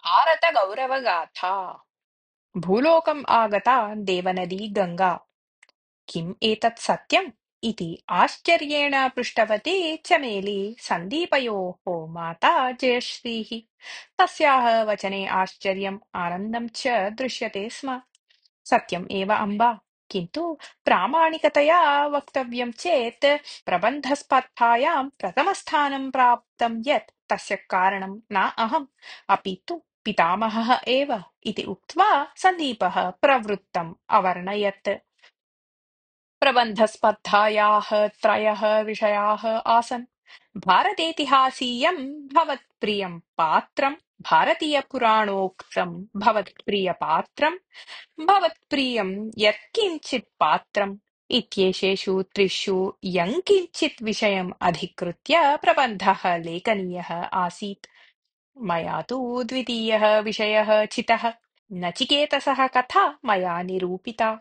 भारतगौरवगाथा भूलोकम् आगता देवनदी गङ्गा। किम् एतत् सत्यम्? इति आश्चर्येण पृष्टवती चमेली सन्दीपयोः माता जयश्रीः। तस्याः वचने आश्चर्यम् आनन्दं च दृश्यते स्म। सत्यम् एव अम्बा, किन्तु प्रामाणिकतया वक्तव्यं चेत् प्रबन्धस्पर्धायां प्रथमस्थानं प्राप्तं यत् तस्य कारणं न अहम्, अपि तु पितामहः एव इति उक्त्वा सन्दीपः प्रवृत्तम् अवर्णयत्। प्रबन्धस्पर्धायाः त्रयः विषयाः आसन्। भारतेतिहासीयं भवत्प्रियं पात्रं, भारतीयपुराणोक्तं भवत्प्रियपात्रं, भवत्प्रियं यत्किञ्चित् पात्रम् इत्येषेषु त्रिषु यङ्किञ्चित् विषयम् अधिकृत्य प्रबन्धः लेखनीयः आसीत्। मया तु द्वितीयः विषयः चितः। नचिकेतसः कथा मया निरूपिता।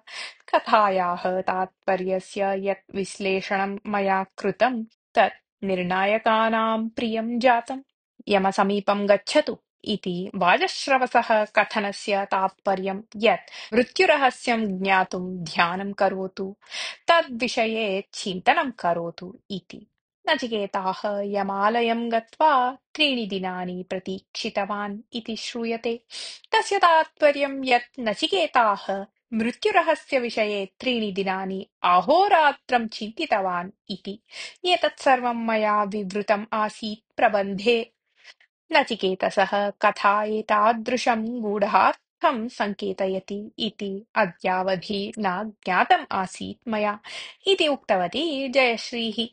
कथायाः तात्पर्यस्य यत् विश्लेषणं मया कृतं तत् निर्णायकानां प्रियं जातम्। यमसमीपं गच्छतु इति वाजश्रवसः कथनस्य तात्पर्यं यत् मृत्युरहस्यं ज्ञातुं ध्यानं करोतु, तद्विषये चिन्तनं करोतु इति। नचिकेताः यमालयं गत्वा 3 दिनानि प्रतीक्षितवान् इति श्रूयते। तस्य तात्पर्यं यत् नचिकेताः मृत्युरहस्यविषये 3 दिनानि अहोरात्रं चिन्तितवान् इति। एतत् सर्वं मया विवृतम् आसीत् प्रबन्धे। नचिकेतसः कथा एतादृशं गूढार्थं सङ्केतयति इति अद्यावधि न ज्ञातम् आसीत् मया इति उक्तवती जयश्रीः।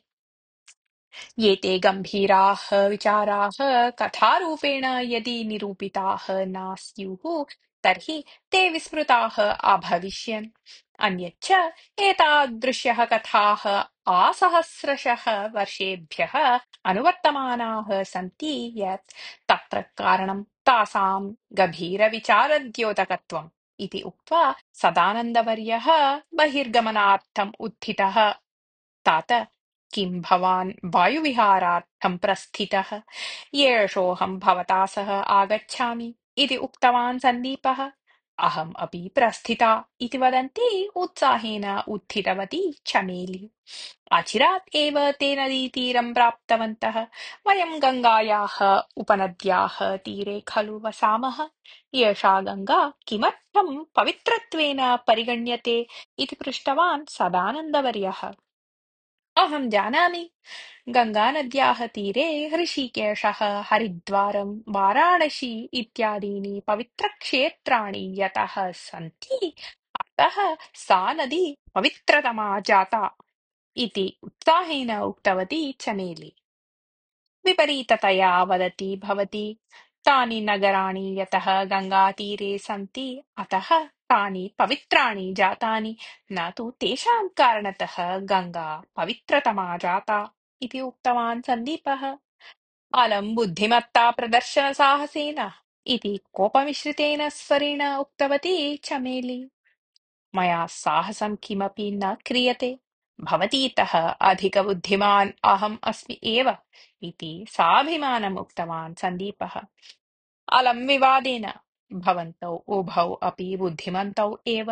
एते गम्भीराः विचाराः कथारूपेण यदि निरूपिताः न स्युः तर्हि ते विस्मृताः अभविष्यन्। अन्यच्च एतादृश्यः कथाः आसहस्रशः वर्षेभ्यः अनुवर्तमानाः सन्ति यत् तत्र कारणं तासां गभीरविचारद्योतकत्वम् इति उक्त्वा सदानन्दवर्यः बहिर्गमनार्थम् उत्थितः। तात किं भवान् वायुविहारार्थं प्रस्थितः? येषोऽहं भवता सह आगच्छामि इति उक्तवान् सन्दीपः। अहम् अपि प्रस्थिता इति वदन्ती उत्साहेन उत्थितवती चमेली। अचिरात् एव ते नदीतीरं प्राप्तवन्तः। वयं गङ्गायाः उपनद्याः तीरे खलु वसामः। एषा गङ्गा किमर्थं पवित्रत्वेन परिगण्यते इति पृष्टवान् सदानन्दवर्यः। अहं जानामि। गङ्गानद्याः तीरे ऋषिकेशः, हरिद्वारं, वाराणसी इत्यादीनि पवित्रक्षेत्राणि यतः सन्ति, अतः सा नदी पवित्रतमा जाता इति उत्साहेन उक्तवती चमेली। विपरीततया वदति भवती। तानि नगराणि यतः गङ्गातीरे सन्ति अतः तानि पवित्राणि जातानि, न तु तेषां कारणतः गङ्गा पवित्रतमा जाता इति उक्तवान् सन्दीपः। अलं बुद्धिमत्ता प्रदर्शनसाहसेन इति कोपमिश्रितेन स्वरेण उक्तवती चमेली। मया साहसं किमपि न क्रियते। भवतीतः अधिकबुद्धिमान् अहम् अस्मि एव इति साभिमानम् उक्तवान् सन्दीपः। अलं विवादेन। भवन्तौ उभौ अपि बुद्धिमन्तौ एव।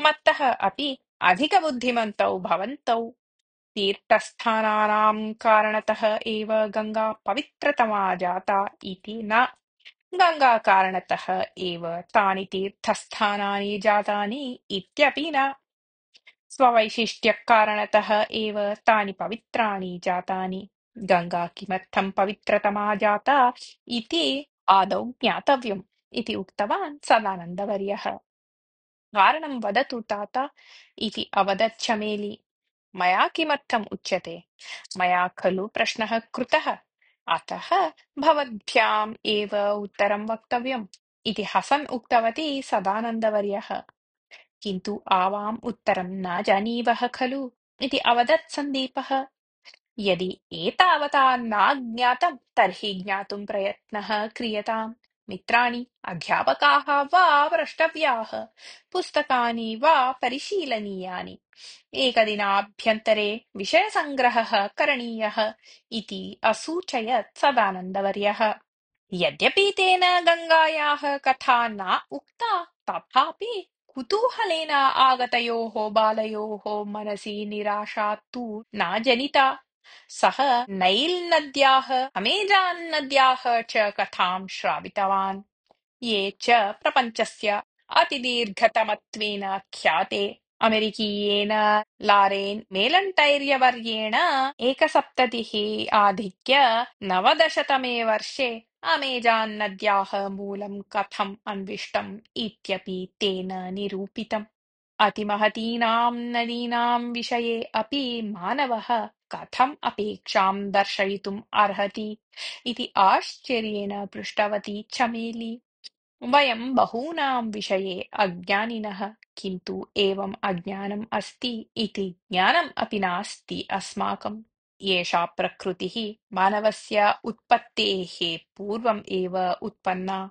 मत्तः अपि अधिकबुद्धिमन्तौ भवन्तौ। तीर्थस्थानानां कारणतः एव गङ्गा पवित्रतमा जाता इति न। गङ्गाकारणतः एव तानि तीर्थस्थानानि जातानि इत्यपि न। स्ववैशिष्ट्यकारणतः एव तानि पवित्राणि जातानि। गङ्गा किमर्थं पवित्रतमा जाता इति आदौ ज्ञातव्यम् इति उक्तवान् सदानन्दवर्यः। कारणं वदतु तात इति अवदत् चमेली। मया किमर्थम् उच्यते? मया खलु प्रश्नः कृतः, अतः भवद्भ्याम् एव उत्तरं वक्तव्यम् इति हसन् उक्तवती सदानन्दवर्यः। किन्तु आवाम् उत्तरं न जानीवः खलु इति अवदत् सन्दीपः। यदि एतावता नाज्ञातं तर्हि ज्ञातुं प्रयत्नः क्रियताम्। मित्राणि, अध्यापकाः वा प्रष्टव्याः, पुस्तकानि वा परिशीलनीयानि। एकदिनाभ्यन्तरे विषयसङ्ग्रहः करणीयः इति असूचयत् सदानन्दवर्यः। यद्यपि तेन गङ्गायाः कथा न उक्ता, तथापि कुतूहलेन आगतयोः बालयोः मनसि निराशा तु न जनिता। सः नैल् नद्याः, अमेजान् नद्याः च कथां श्रावितवान्, ये च प्रपञ्चस्य अतिदीर्घतमत्वेन ख्याते अमेरिकीयेन लारेन् मेलन्टैर्यवर्येण एकसप्ततिः आधिक्य नवदशतमे वर्षे अमेजान् नद्याः मूलं कथम् अन्विष्टम् इत्यपि तेन निरूपितम्। अतिमहतीनां नदीनां विषये अपि मानवः कथम् अपेक्षां दर्शयितुम् अर्हति इति आश्चर्येण पृष्टवती चमेली। वयं बहूनां विषये अज्ञानिनः, किन्तु एवम् अज्ञानम् अस्ति इति ज्ञानम् अपि नास्ति अस्माकम्। एषा प्रकृतिः मानवस्य उत्पत्तेः पूर्वम् एव उत्पन्ना।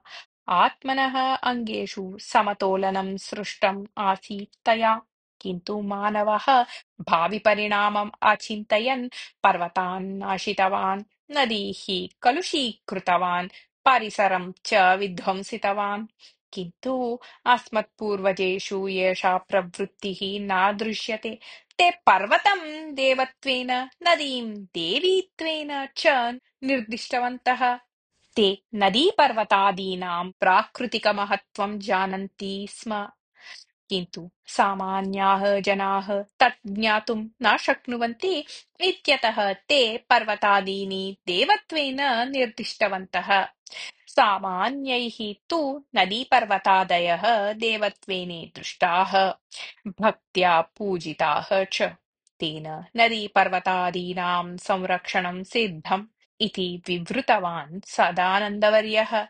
आत्मनः अङ्गेषु समतोलनं सृष्टम् आसीत् तया, किन्तु मानवः भाविपरिणामम् अचिन्तयन् पर्वतान् नाशितवान्, नदीः कलुषीकृतवान्, परिसरं च विध्वंसितवान्। किन्तु अस्मत्पूर्वजेषु एषा प्रवृत्तिः न दृश्यते। ते पर्वतं देवत्वेन, नदीं देवीत्वेन च निर्दिष्टवन्तः। ते नदीपर्वतादीनां प्राकृतिकमहत्त्वं जानन्ति स्म, किन्तु सामान्याः जनाः तत् ज्ञातुं न शक्नुवन्ति इत्यतः ते पर्वतादीनि देवत्वेन निर्दिष्टवन्तः। सामान्यैः तु नदीपर्वतादयः देवत्वेन दृष्टाः, भक्त्या पूजिताः च। तेन नदीपर्वतादीनां संरक्षणं सिद्धम् इति विवृतवान् सदानन्दवर्यः।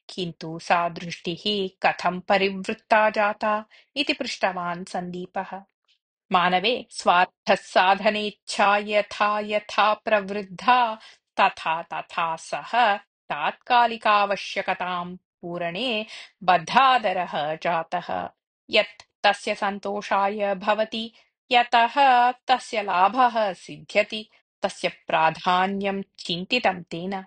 किन्तु सा दृष्टिः कथं परिवृत्ता जाता इति पृष्टवान् सन्दीपः। मानवे स्वार्थसाधनेच्छा यथा यथा प्रवृद्धा, तथा तथा सः तात्कालिकावश्यकतां पूरणे बद्धादरः जातः। यत् तस्य सन्तोषाय भवति, यतः तस्य लाभः सिद्ध्यति, तस्य प्राधान्यं चिन्तितं तेन।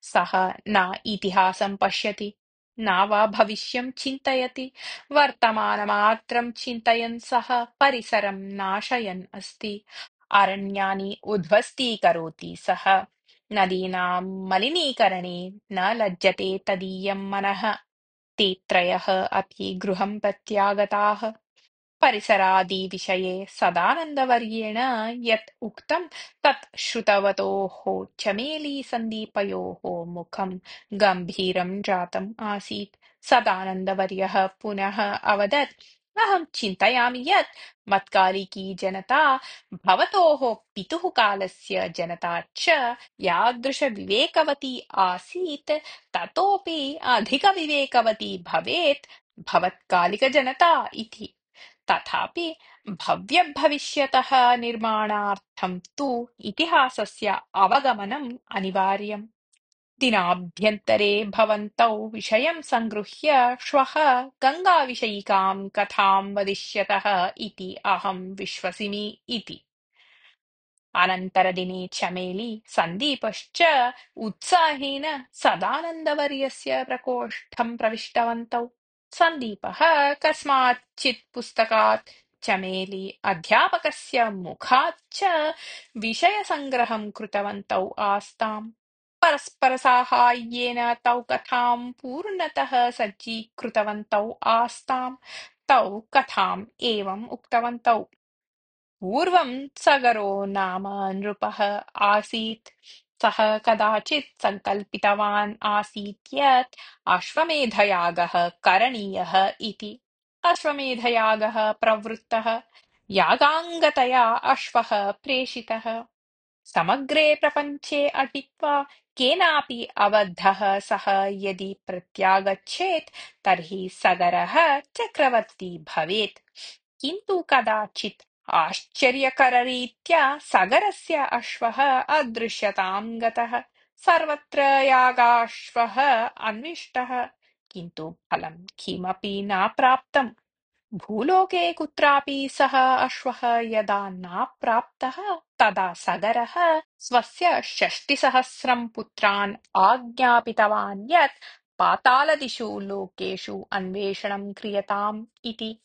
सः न इतिहासं पश्यति, न वा भविष्यं चिन्तयति। वर्तमानमात्रं चिन्तयन् सः परिसरं नाशयन् अस्ति। अरण्यानि उद्ध्वस्तीकरोति सः। नदीनां मलिनीकरणे न लज्जते तदीयं मनः। ते त्रयः अपि गृहं प्रत्यागताः। परिसरादिविषये सदानन्दवर्येण यत् उक्तं तत् श्रुतवतोः चमेलीसन्दीपयोः मुखं गम्भीरं जातम् आसीत्। सदानन्दवर्यः पुनः अवदत्, अहं चिन्तयामि यत् मत्कालिकी जनता, भवतोः पितुः कालस्य जनता च यादृशविवेकवती आसीत्, ततोपि अधिकविवेकवती भवेत् भवत्कालिकजनता इति। तथापि भव्यभविष्यतः निर्माणार्थं तु इतिहासस्य अवगमनम् अनिवार्यम्। दिनाभ्यन्तरे भवन्तौ विषयं सङ्गृह्य श्वः गङ्गाविषयिकां कथां वदिष्यतः इति अहं विश्वसिमि इति। अनन्तरदिने चमेली सन्दीपश्च उत्साहेन सदानन्दवर्यस्य प्रकोष्ठं प्रविष्टवन्तौ। सन्दीपः कस्माच्चित् पुस्तकात्, चमेली अध्यापकस्य मुखात् च विषयसङ्ग्रहं कृतवन्तौ आस्ताम्। परस्परसाहाय्येन तौ कथां पूर्णतः सज्जीकृतवन्तौ आस्ताम्। तौ कथाम् एवम् उक्तवन्तौ। पूर्वं सगरो नाम नृपः आसीत्। सः कदाचित् सङ्कल्पितवान् आसीत् यत् अश्वमेधयागः करणीयः इति। अश्वमेधयागः प्रवृत्तः। यागाङ्गतया अश्वः प्रेषितः। समग्रे प्रपञ्चे अटित्वा केनापि अबद्धः सः यदि प्रत्यागच्छेत्, तर्हि सगरः चक्रवर्ती भवेत्। किन्तु कदाचित् आश्चर्यकररीत्या सगरस्य अश्वः अदृश्यतां गतः। सर्वत्र यागाश्वः अन्विष्टः, किन्तु फलं किमपि न प्राप्तम्। भूलोके कुत्रापि सः अश्वः यदा न प्राप्तः, तदा सगरः स्वस्य 6,000 पुत्रान् आज्ञापितवान् यत् पातालदिषु लोकेषु अन्वेषणं क्रियताम् इति।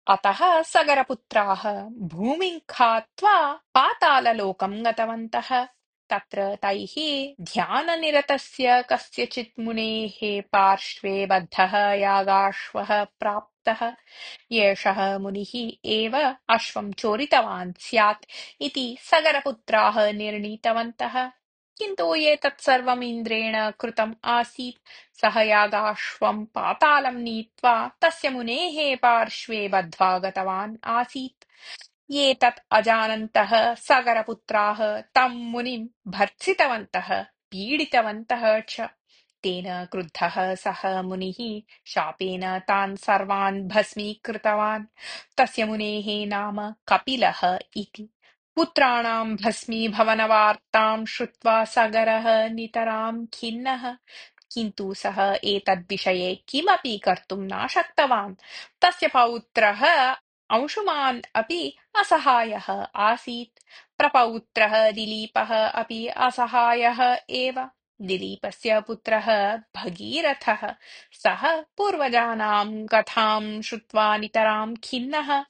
अतः सगरपुत्राः भूमिं खात्वा पाताललोकं गतवन्तः। तत्र तैः ध्याननिरतस्य कस्यचित् मुनेः पार्श्वे बद्धः यागाश्वः प्राप्तः। एषः मुनिः एव अश्वं चोरितवान् स्यात् इति सगरपुत्राः निर्णीतवन्तः। किन्तु एतत् सर्वम् इन्द्रेण कृतम् आसीत्। सः यागाश्वं पातालं नीत्वा तस्य मुनेः पार्श्वे बद्ध्वा गतवान् आसीत्। एतत् अजानन्तः सगरपुत्राः तं मुनिं भर्त्सितवन्तः, पीडितवन्तः च। तेन क्रुद्धः सः मुनिः शापेन तान् सर्वान् भस्मीकृतवान्। तस्य मुनेः नाम कपिलः इति। पुत्राणां भस्मीभवनवार्तां श्रुत्वा सगरः नितरां खिन्नः। किन्तु सः एतद्विषये किमपि कर्तुं न शक्तवान्। तस्य पौत्रः अंशुमान् अपि असहायः आसीत्। प्रपौत्रः दिलीपः अपि असहायः एव। दिलीपस्य पुत्रः भगीरथः। सः पूर्वजानां कथां श्रुत्वा नितरां खिन्नः।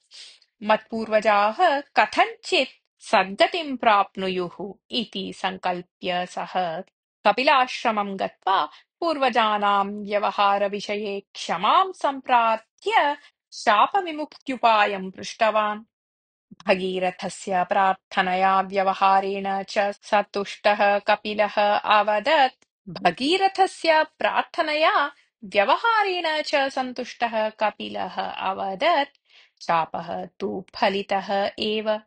मत्पूर्वजाः कथञ्चित् सद्गतिं प्राप्नुयुः इति सङ्कल्प्य सः कपिलाश्रमं गत्वा पूर्वजानां व्यवहारविषये क्षमां सम्प्रार्थ्य शापविमुक्त्युपायं पृष्टवान्। भगीरथस्य प्रार्थनया व्यवहारेण च सन्तुष्टः कपिलः अवदत्। भगीरथस्य प्रार्थनया व्यवहारेण च सन्तुष्टः कपिलः अवदत्। शापः तु फलितः एव।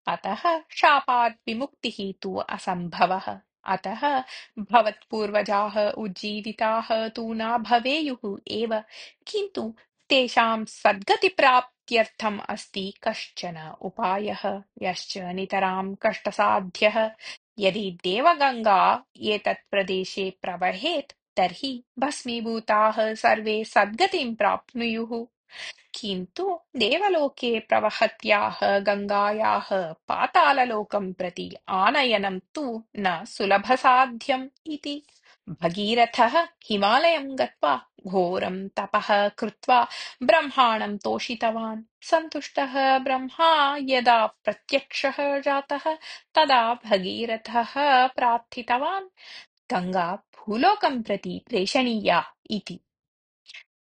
अतः शापात् विमुक्तिः तु असम्भवः। अतः भवत्पूर्वजाः उज्जीविताः तु न भवेयुः एव। किन्तु तेषां सद्गतिप्राप्त्यर्थम् अस्ति कश्चन उपायः, यश्च नितरां कष्टसाध्यः। यदि देवगङ्गा एतत् प्रदेशे प्रवहेत् तर्हि भस्मीभूताः सर्वे सद्गतिं प्राप्नुयुः। किन्तु देवलोके प्रवहत्याः गङ्गायाः पाताललोकं प्रति आनयनं तु न सुलभसाध्यम् इति। भगीरथः हिमालयं गत्वा घोरं तपः कृत्वा ब्रह्माणं तोषितवान्। सन्तुष्टः ब्रह्मा यदा प्रत्यक्षः जातः तदा भगीरथः प्रार्थितवान् गङ्गा भूलोकं प्रति प्रेषणीया इति।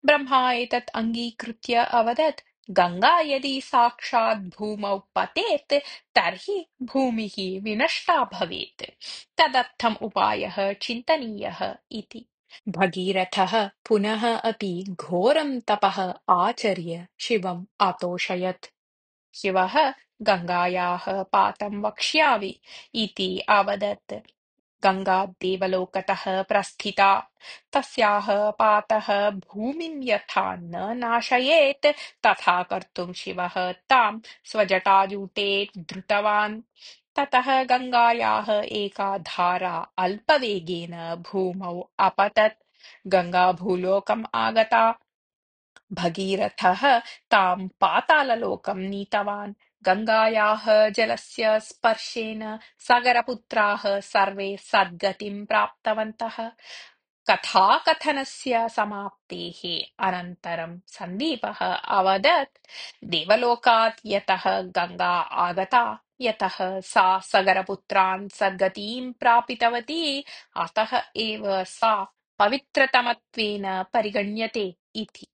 ब्रह्मा एतत् अङ्गीकृत्य अवदत् गङ्गा यदि साक्षात् भूमौ पतेत् तर्हि भूमिः विनष्टा भवेत्। तदर्थम् उपायः चिन्तनीयः इति। भगीरथः पुनः अपि घोरं तपः आचर्य शिवम् अतोषयत्। शिवः गङ्गायाः पातं वक्ष्यामि इति अवदत्। गङ्गा देवलोकतः प्रस्थिता। तस्याः पातः भूमिं यथा न नाशयेत् तथा कर्तुं शिवः तां स्वजटाजूटे धृतवान्। ततः गङ्गायाः एका धारा अल्पवेगेन भूमौ अपतत्। गङ्गा भूलोकम् आगता। भगीरथः तां पाताललोकं नीतवान्। गङ्गायाः जलस्य स्पर्शेन सगरपुत्राः सर्वे सद्गतिं प्राप्तवन्तः। कथाकथनस्य समाप्तेः अनन्तरं सन्दीपः अवदत् देवलोकात् यतः गङ्गा आगता, यतः सा सगरपुत्रान् सद्गतिं प्रापितवती, अतः एव सा पवित्रतमत्वेन परिगण्यते इति।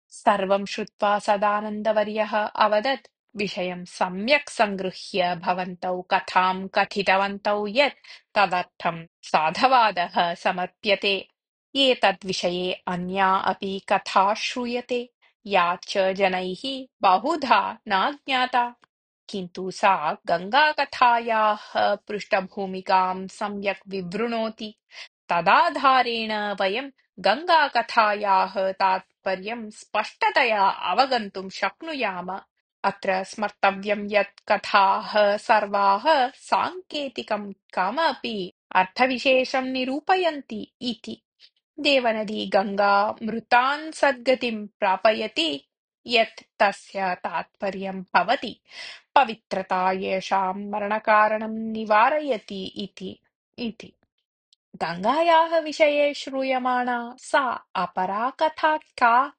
सर्वं श्रुत्वा सदानन्दवर्यः अवदत् विषयं सम्यक् सङ्गृह्य भवन्तौ कथां कथितवन्तौ यत् तदर्थं साधवादः समर्प्यते। एतद्विषये अन्या अपि कथा श्रूयते, या च जनैः बहुधा न ज्ञाता। किन्तु सा गङ्गाकथायाः पृष्ठभूमिकां सम्यक् विवृणोति। तदाधारेण वयं गङ्गाकथायाः तात्पर्यं स्पष्टतया अवगन्तुं शक्नुयाम। अत्र स्मर्तव्यं यत् कथाः सर्वाः साङ्केतिकं कमपि अर्थविशेषं निरूपयन्ति इति। देवनदी गङ्गा मृतान् सद्गतिं प्रापयति यत् तस्य तात्पर्यं भवति। पवित्रता येषां मरणकारणं निवारयति इति। गङ्गायाः विषये श्रूयमाणा सा अपरा कथा का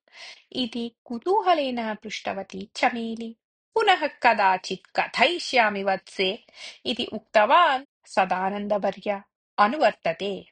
इति कुतूहलेन पृष्टवती चमेली। पुनः कदाचित् कथयिष्यामि वत्से इति उक्तवान् सदानन्दवर्य। अनुवर्तते।